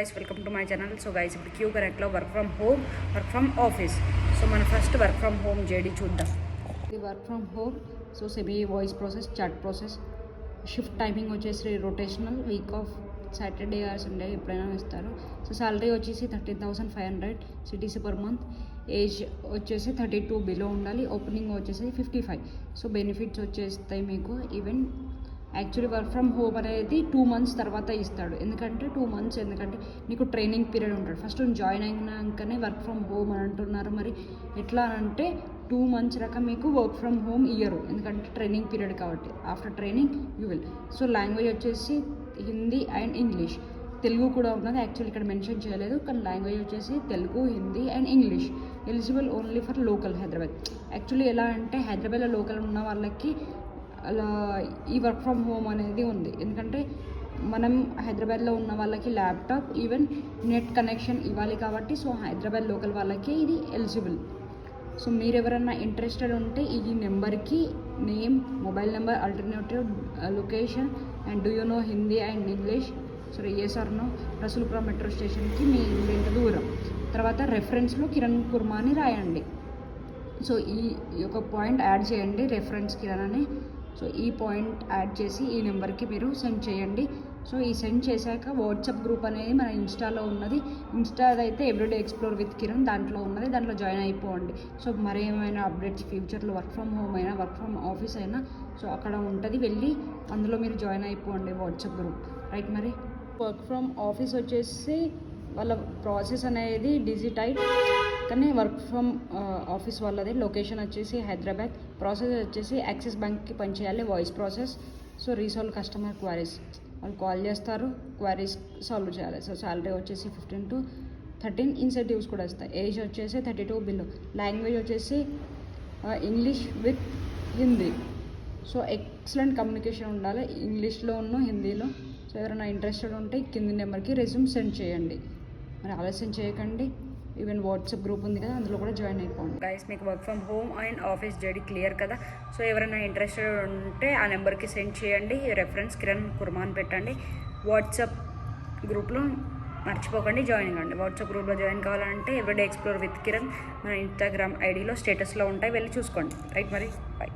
guys, welcome to my channel. So guys, ఇప్పుడు Q కనెక్ట్లో work from home, work from office. So మన first work from home JD చూద్దాం. ఇది work from home. So semi voice process, chat process, shift timing వచ్చేసి rotational, week off Saturday or Sunday ఎప్పుడైనా ఇస్తారు. So salary వచ్చేసి 13,500 CTC per month. Age వచ్చేసి 32 below ఉండాలి. Opening వచ్చేసి 55. సో బెనిఫిట్స్ వచ్చేస్తాయి మీకు. Even actually work from home అనేది 2 months తర్వాత ఇస్తాడు. ఎందుకంటే 2 months ఎందుకంటే నీకు ట్రైనింగ్ పీరియడ్ ఉంటుంది. ఫస్ట్ జాయిన్ అయినాకనే వర్క్ ఫ్రమ్ హోమ్ అని అంటున్నారు. మరి ఎట్లా అంటే 2 months దాకా మీకు వర్క్ ఫ్రమ్ హోమ్ ఇయ్యరు, ఎందుకంటే ట్రైనింగ్ పీరియడ్ కాబట్టి. After training you will. So language వచ్చేసి హిందీ అండ్ ఇంగ్లీష్. తెలుగు కూడా ఉన్నది, యాక్చువల్లీ ఇక్కడ మెన్షన్ చేయలేదు, కానీ లాంగ్వేజ్ వచ్చేసి Telugu, Hindi and English. Eligible only for local Hyderabad. Actually ఎలా అంటే హైదరాబాద్లో లోకల్ ఉన్న వాళ్ళకి అలా ఈ వర్క్ ఫ్రమ్ హోమ్ అనేది ఉంది. ఎందుకంటే మనం హైదరాబాద్లో ఉన్న వాళ్ళకి ల్యాప్టాప్, ఈవెన్ నెట్ కనెక్షన్ ఇవ్వాలి కాబట్టి. సో హైదరాబాద్ లోకల్ వాళ్ళకి ఇది ఎలిజిబుల్. సో మీరు ఎవరైనా ఇంట్రెస్టెడ్ ఉంటే ఈ నెంబర్కి name, mobile number, alternative location and do you know Hindi and English, so yes or no, Rasoolpuram metro స్టేషన్కి మీ ఇల్లు ఎంత దూరం, తర్వాత రెఫరెన్స్లో కిరణ్ కుర్మాని రాయండి. సో ఈ ఒక పాయింట్ యాడ్ చేయండి, రెఫరెన్స్ కిరణ్ అని. సో ఈ పాయింట్ యాడ్ చేసి ఈ నెంబర్కి మీరు సెండ్ చేయండి. సో ఈ సెండ్ చేశాక వాట్సాప్ గ్రూప్ అనేది మన ఇన్స్టాలో ఉన్నది. ఇన్స్టాదైతే ఎవ్రీడే ఎక్స్ప్లోర్ విత్ కిరణ్ దాంట్లో ఉన్నది, దాంట్లో జాయిన్ అయిపోండి. సో మరేమైనా అప్డేట్స్ ఫ్యూచర్లో వర్క్ ఫ్రమ్ హోమ్ అయినా వర్క్ ఫ్రమ్ ఆఫీస్ అయినా సో అక్కడ ఉంటుంది, వెళ్ళి అందులో మీరు జాయిన్ అయిపోండి వాట్సాప్ గ్రూప్, రైట్. మరి వర్క్ ఫ్రమ్ ఆఫీస్ వచ్చేసి వాళ్ళ ప్రాసెస్ అనేది డిజిటైట్, కానీ వర్క్ ఫ్రమ్ ఆఫీస్ వాళ్ళది లొకేషన్ వచ్చేసి హైదరాబాద్. ప్రాసెస్ వచ్చేసి యాక్సిస్ బ్యాంక్కి పనిచేయాలి, voice process. So resolve customer queries, వాళ్ళు కాల్ చేస్తారు, క్వారీస్ సాల్వ్ చేయాలి. సో సాలరీ వచ్చేసి 15 to 13. ఇన్సెంటివ్స్ కూడా వస్తాయి. ఏజ్ వచ్చేసి 32 బిలో. లాంగ్వేజ్ వచ్చేసి English with Hindi. So excellent communication ఉండాలి ఇంగ్లీష్లో ఉన్న హిందీలో. సో ఎవరైనా ఇంట్రెస్టెడ్ ఉంటే కింది నెంబర్కి రెజ్యూమ్ సెండ్ చేయండి. మరి ఆలస్యం చేయకండి, ఈవెన్ వాట్సాప్ గ్రూప్ ఉంది కదా, అందులో కూడా జాయిన్ అయిపోండి. గైస్, మీకు work from home and office JD clear కదా. సో ఎవరైనా ఇంట్రెస్టెడ్ ఉంటే ఆ నెంబర్కి సెండ్ చేయండి, రెఫరెన్స్ కిరణ్ కుర్మాన్ పెట్టండి. వాట్సాప్ గ్రూప్లో మర్చిపోకండి జాయిన్ కాండి. వాట్సాప్ గ్రూప్లో జాయిన్ కావాలంటే ఎవ్రీడే ఎక్స్ప్లోర్ విత్ కిరణ్ మన ఇన్స్టాగ్రామ్ ఐడీలో స్టేటస్లో ఉంటాయి, వెళ్ళి చూసుకోండి, రైట్. మరి బాయ్.